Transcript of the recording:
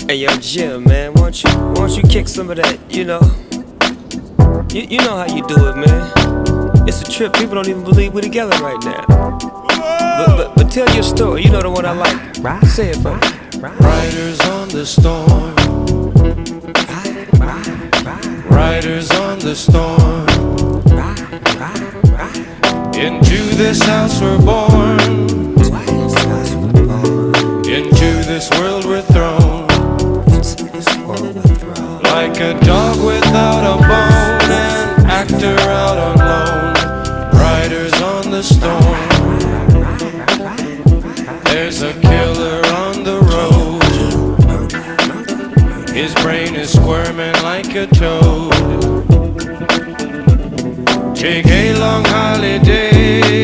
Hey yo, Jim, man, won't you kick some of that, you know? You know how you do it, man. It's a trip, people don't even believe we're together right now. But tell your story, you know the one I like. Say it for me. Riders on the storm. Riders on the storm. Into this house we're born. Into this world we're thrown. Like a dog without a bone, an actor out on loan. Riders on the storm.